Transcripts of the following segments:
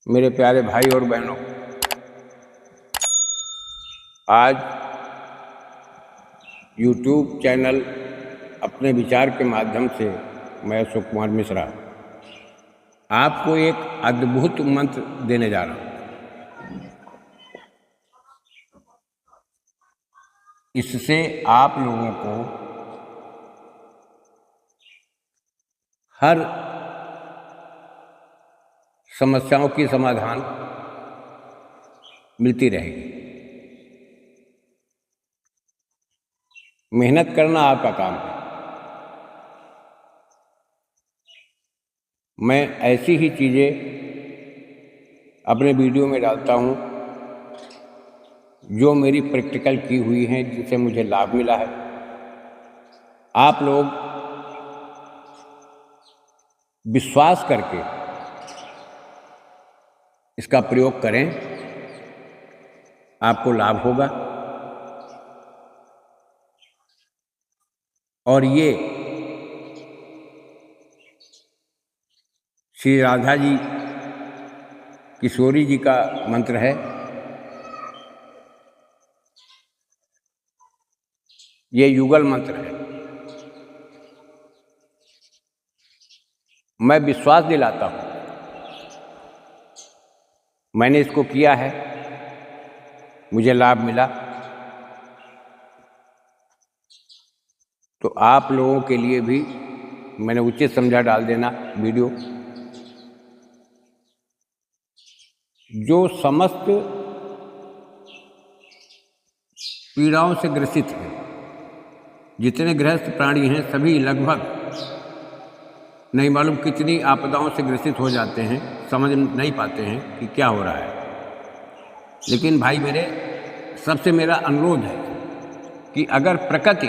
मेरे प्यारे भाई और बहनों, आज YouTube चैनल अपने विचार के माध्यम से मैं अशोक कुमार मिश्रा आपको एक अद्भुत मंत्र देने जा रहा हूँ। इससे आप लोगों को हर समस्याओं की समाधान मिलती रहेगी। मेहनत करना आपका काम है। मैं ऐसी ही चीज़ें अपने वीडियो में डालता हूँ जो मेरी प्रैक्टिकल की हुई हैं, जिससे मुझे लाभ मिला है। आप लोग विश्वास करके इसका प्रयोग करें, आपको लाभ होगा। और ये श्री राधा जी किशोरी जी का मंत्र है। ये युगल मंत्र है। मैं विश्वास दिलाता हूँ, मैंने इसको किया है, मुझे लाभ मिला। तो आप लोगों के लिए भी मैंने उचित समझा डाल देना वीडियो। जो समस्त पीड़ाओं से ग्रसित हैं, जितने गृहस्थ प्राणी हैं, सभी लगभग नहीं मालूम कितनी आपदाओं से ग्रसित हो जाते हैं, समझ नहीं पाते हैं कि क्या हो रहा है। लेकिन भाई मेरे, सबसे मेरा अनुरोध है कि अगर प्रकृति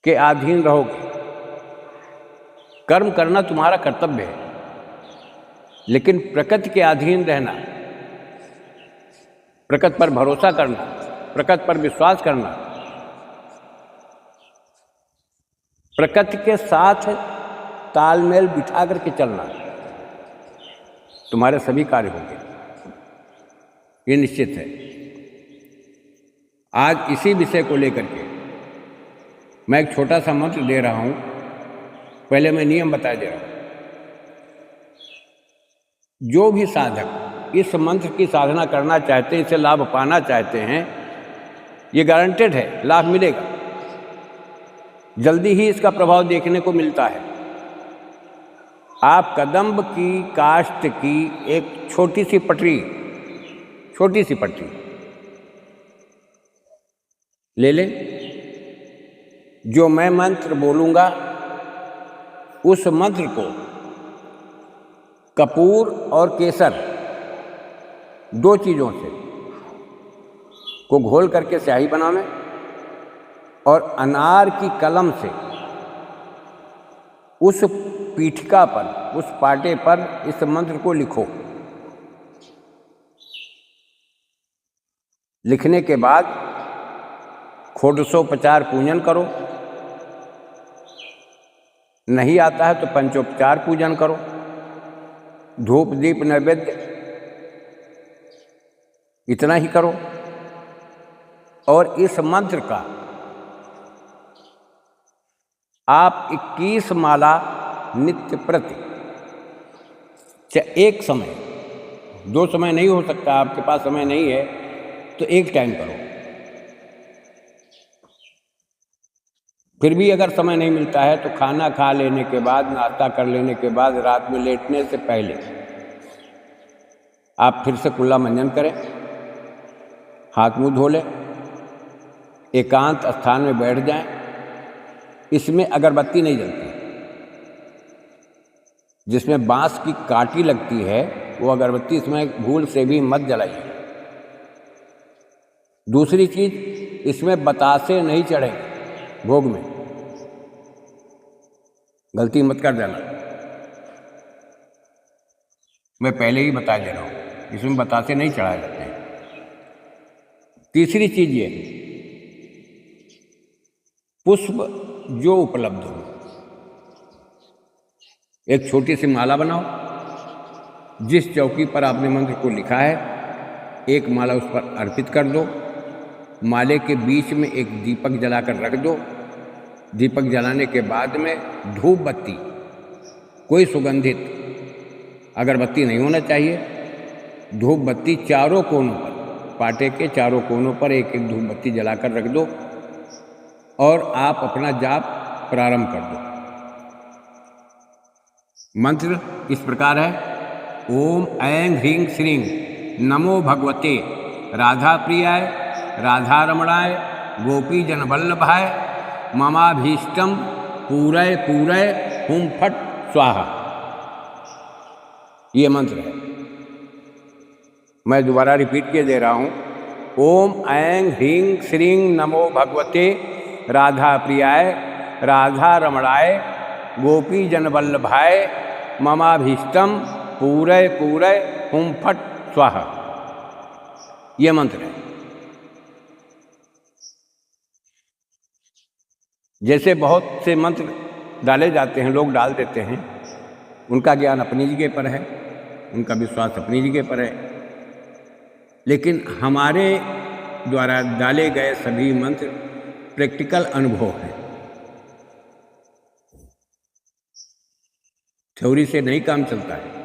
के अधीन रहोगे, कर्म करना तुम्हारा कर्तव्य है, लेकिन प्रकृति के अधीन रहना, प्रकृति पर भरोसा करना, प्रकृति पर विश्वास करना, प्रकृति के साथ तालमेल बिठा करके चलना, तुम्हारे सभी कार्य होंगे, ये निश्चित है। आज इसी विषय को लेकर के मैं एक छोटा सा मंत्र दे रहा हूं। पहले मैं नियम बता दे रहा हूं। जो भी साधक इस मंत्र की साधना करना चाहते हैं, इससे लाभ पाना चाहते हैं, ये गारंटेड है, लाभ मिलेगा। जल्दी ही इसका प्रभाव देखने को मिलता है। आप कदम्ब की काष्ठ की एक छोटी सी पटरी ले लें। जो मैं मंत्र बोलूँगा, उस मंत्र को कपूर और केसर, दो चीज़ों से को घोल करके स्याही बनावें और अनार की कलम से उस पीठिका पर, उस पाटे पर इस मंत्र को लिखो। लिखने के बाद षोडशोपचार पूजन करो। नहीं आता है तो पंचोपचार पूजन करो। धूप दीप नैवेद्य इतना ही करो। और इस मंत्र का आप 21 माला नित्य प्रति, एक समय, दो समय नहीं हो सकता, आपके पास समय नहीं है तो एक टाइम करो। फिर भी अगर समय नहीं मिलता है तो खाना खा लेने के बाद, नाश्ता कर लेने के बाद, रात में लेटने से पहले आप फिर से कुल्ला मंजन करें, हाथ मुंह धो लें, एकांत स्थान में बैठ जाएं। इसमें अगरबत्ती नहीं जलती, जिसमें बांस की कांटी लगती है वो अगरबत्ती इसमें भूल से भी मत जलाइए। दूसरी चीज, इसमें बतासे नहीं चढ़ेंगे भोग में, गलती मत कर देना। मैं पहले ही बता दे रहा हूं, इसमें बतासे नहीं चढ़ाए जाते हैं। तीसरी चीज ये, पुष्प जो उपलब्ध हो, एक छोटी सी माला बनाओ, जिस चौकी पर आपने मंत्र को लिखा है एक माला उस पर अर्पित कर दो। माले के बीच में एक दीपक जलाकर रख दो। दीपक जलाने के बाद में धूप बत्ती, कोई सुगंधित अगरबत्ती नहीं होना चाहिए, धूप बत्ती चारों कोनों पर, पाटे के चारों कोनों पर एक एक धूप बत्ती जलाकर रख दो और आप अपना जाप प्रारंभ कर दो। मंत्र इस प्रकार है, ओम ऐं ह्रीं श्रीं नमो भगवते राधा प्रियाय राधा रमणाय गोपी जन वल्लभाय ममाभीष्टम पूरय पूरय हुम फट स्वाहा। ये मंत्र है, मैं दोबारा रिपीट किए दे रहा हूँ। ओम ऐं ह्रीं श्रीं नमो भगवते राधा प्रियाय राधा रमणाय गोपी जन वल्लभाय ममाभीष्टम पूरय पूरय हुम फट स्वाहा। ये मंत्र है। जैसे बहुत से मंत्र डाले जाते हैं, लोग डाल देते हैं, उनका ज्ञान अपनी जगह पर है, उनका विश्वास अपनी जगह पर है, लेकिन हमारे द्वारा डाले गए सभी मंत्र प्रैक्टिकल अनुभव है, थ्योरी से नहीं काम चलता है।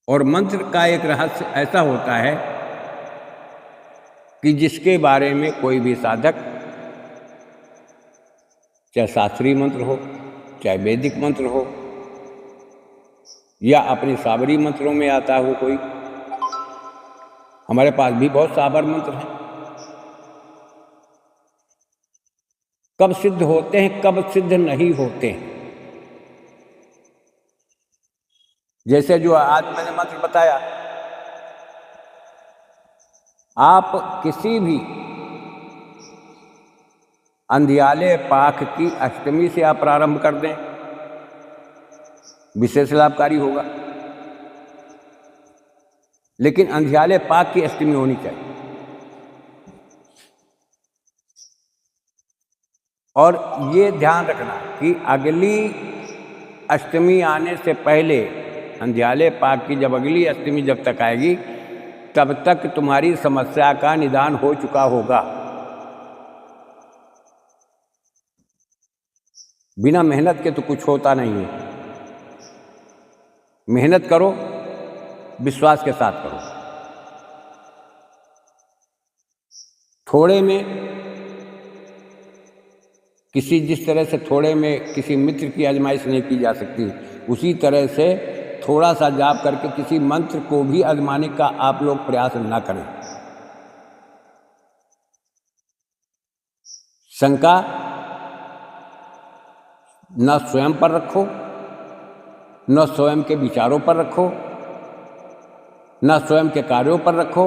और मंत्र का एक रहस्य ऐसा होता है कि जिसके बारे में कोई भी साधक, चाहे शास्त्रीय मंत्र हो, चाहे वैदिक मंत्र हो, या अपने साबरी मंत्रों में आता हो कोई, हमारे पास भी बहुत साबर मंत्र हैं, कब सिद्ध होते हैं कब सिद्ध नहीं होते हैं। जैसे जो आज मैंने मंत्र बताया, आप किसी भी अंधियाले पाक की अष्टमी से आप प्रारंभ कर दें, विशेष लाभकारी होगा, लेकिन अंधियाले पाक की अष्टमी होनी चाहिए। और ये ध्यान रखना कि अगली अष्टमी आने से पहले, अंधियाले पाक की जब अगली अष्टमी जब तक आएगी, तब तक तुम्हारी समस्या का निदान हो चुका होगा। बिना मेहनत के तो कुछ होता नहीं है। मेहनत करो, विश्वास के साथ करो। थोड़े में जिस तरह से थोड़े में किसी मित्र की आजमाइश नहीं की जा सकती, उसी तरह से थोड़ा सा जाप करके किसी मंत्र को भी आजमाने का आप लोग प्रयास ना करें। शंका न स्वयं पर रखो, न स्वयं के विचारों पर रखो, न स्वयं के कार्यों पर रखो,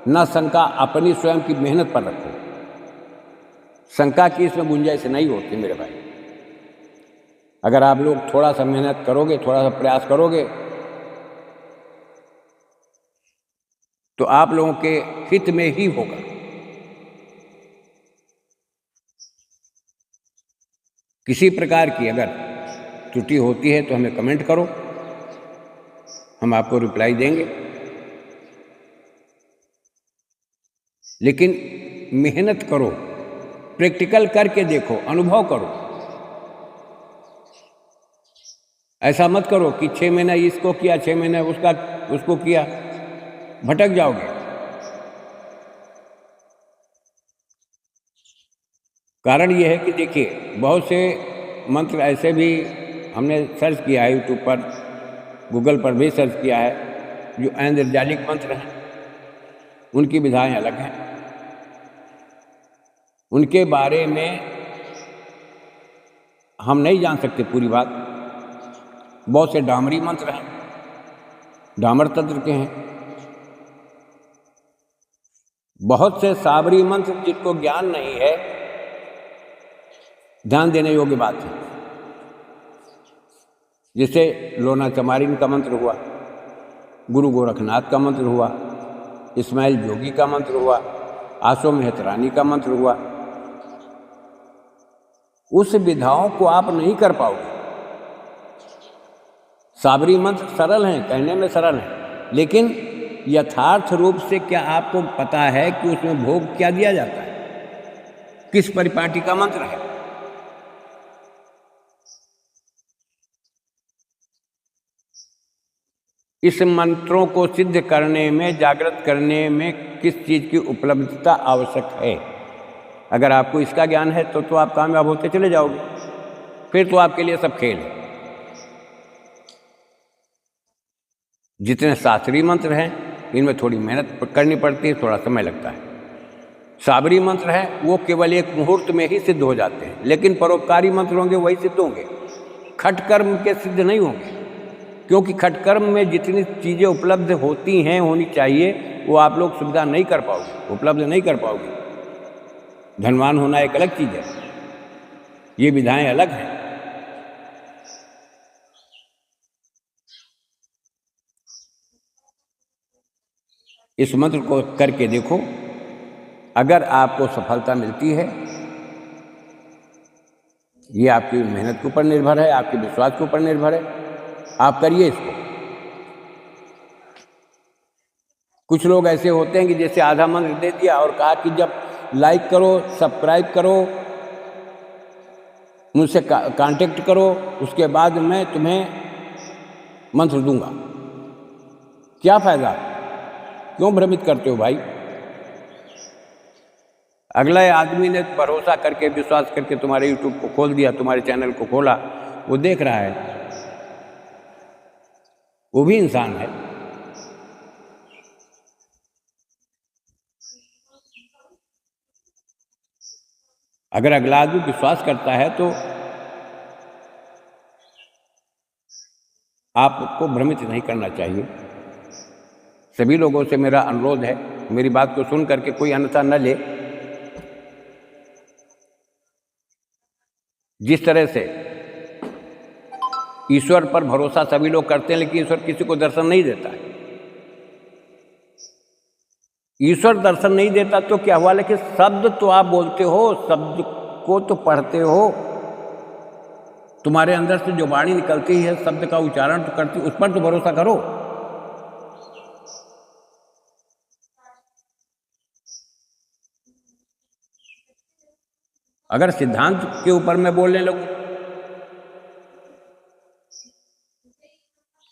न शंका अपनी स्वयं की मेहनत पर रखो। शंका की इसमें गुंजाइश नहीं होती मेरे भाई। अगर आप लोग थोड़ा सा मेहनत करोगे, थोड़ा सा प्रयास करोगे, तो आप लोगों के हित में ही होगा। किसी प्रकार की अगर त्रुटि होती है तो हमें कमेंट करो, हम आपको रिप्लाई देंगे। लेकिन मेहनत करो, प्रैक्टिकल करके देखो, अनुभव करो। ऐसा मत करो कि 6 महीना इसको किया, 6 महीना उसको किया, भटक जाओगे। कारण ये है कि देखिए, बहुत से मंत्र ऐसे भी हमने सर्च किया है, यूट्यूब पर, गूगल पर भी सर्च किया है, जो ऐन्द्रजालिक मंत्र हैं, उनकी विधाएं अलग हैं। उनके बारे में हम नहीं जान सकते पूरी बात। बहुत से डामरी मंत्र हैं, डामर तंत्र के हैं। बहुत से साबरी मंत्र जिनको ज्ञान नहीं है, ध्यान देने योग्य बात है। जैसे लोना चमारिन का मंत्र हुआ, गुरु गोरखनाथ का मंत्र हुआ, इस्माइल जोगी का मंत्र हुआ, आसो मेहतरानी का मंत्र हुआ। उस विधाओं को आप नहीं कर पाओगे। साबरी मंत्र सरल हैं, कहने में सरल हैं, लेकिन यथार्थ रूप से क्या आपको पता है कि उसमें भोग क्या दिया जाता है, किस परिपाटी का मंत्र है? इस मंत्रों को सिद्ध करने में, जागृत करने में किस चीज़ की उपलब्धता आवश्यक है? अगर आपको इसका ज्ञान है तो आप कामयाब होते चले जाओगे, फिर तो आपके लिए सब खेल है। जितने शास्त्रीय मंत्र हैं इनमें थोड़ी मेहनत करनी पड़ती है, थोड़ा समय लगता है। साबरी मंत्र है वो केवल एक मुहूर्त में ही सिद्ध हो जाते हैं, लेकिन परोपकारी मंत्र होंगे वही सिद्ध होंगे, खटकर्म के सिद्ध नहीं होंगे, क्योंकि खटकर्म में जितनी चीज़ें उपलब्ध होती हैं, होनी चाहिए, वो आप लोग सुविधा नहीं कर पाओगे, उपलब्ध नहीं कर पाओगे। धनवान होना एक अलग चीज़ है, ये विधाएं अलग हैं। इस मंत्र को करके देखो, अगर आपको सफलता मिलती है, ये आपकी मेहनत के ऊपर निर्भर है, आपके विश्वास के ऊपर निर्भर है, आप करिए इसको। कुछ लोग ऐसे होते हैं कि जैसे आधा मंत्र दे दिया और कहा कि जब लाइक करो, सब्सक्राइब करो, मुझसे कांटेक्ट करो, उसके बाद मैं तुम्हें मंत्र दूंगा। क्या फायदा? क्यों भ्रमित करते हो भाई? अगला आदमी ने भरोसा करके, विश्वास करके तुम्हारे यूट्यूब को खोल दिया, तुम्हारे चैनल को खोला, वो देख रहा है, वो भी इंसान है। अगर अगला आदमी विश्वास करता है तो आपको भ्रमित नहीं करना चाहिए। सभी लोगों से मेरा अनुरोध है, मेरी बात को सुन करके कोई अन्यथा न ले। जिस तरह से ईश्वर पर भरोसा सभी लोग करते हैं, लेकिन ईश्वर किसी को दर्शन नहीं देता है। ईश्वर दर्शन नहीं देता तो क्या हुआ, लेकिन शब्द तो आप बोलते हो, शब्द को तो पढ़ते हो, तुम्हारे अंदर से जो वाणी निकलती है, शब्द का उच्चारण तो करती, उस पर तो भरोसा करो। अगर सिद्धांत के ऊपर मैं बोलने लगूं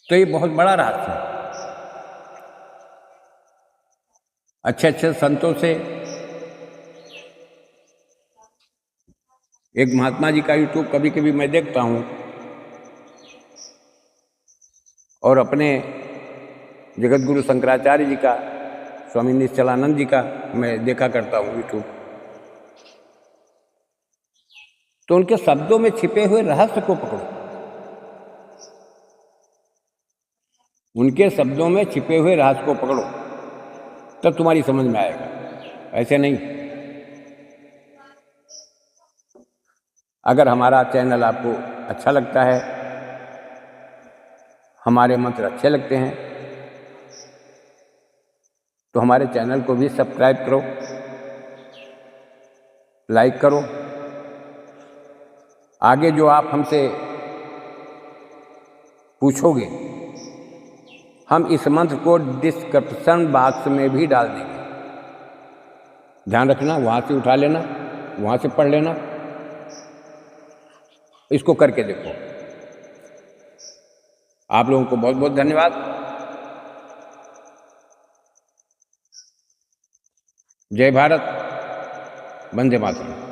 तो ये बहुत बड़ा रहस्य है। अच्छे अच्छे संतों से, एक महात्मा जी का यूट्यूब कभी कभी मैं देखता हूँ, और अपने जगत गुरु शंकराचार्य जी का, स्वामी निश्चलानंद जी का मैं देखा करता हूँ यूट्यूब। तो उनके शब्दों में छिपे हुए रहस्य को पकड़ो, उनके शब्दों में छिपे हुए रहस्य को पकड़ो, तब तुम्हारी समझ में आएगा, ऐसे नहीं। अगर हमारा चैनल आपको अच्छा लगता है, हमारे मंत्र अच्छे लगते हैं, तो हमारे चैनल को भी सब्सक्राइब करो, लाइक करो। आगे जो आप हमसे पूछोगे, हम इस मंत्र को डिस्क्रिप्शन बॉक्स में भी डाल देंगे। ध्यान रखना, वहाँ से उठा लेना, वहाँ से पढ़ लेना, इसको करके देखो। आप लोगों को बहुत बहुत धन्यवाद। जय भारत, वंदे मातरम।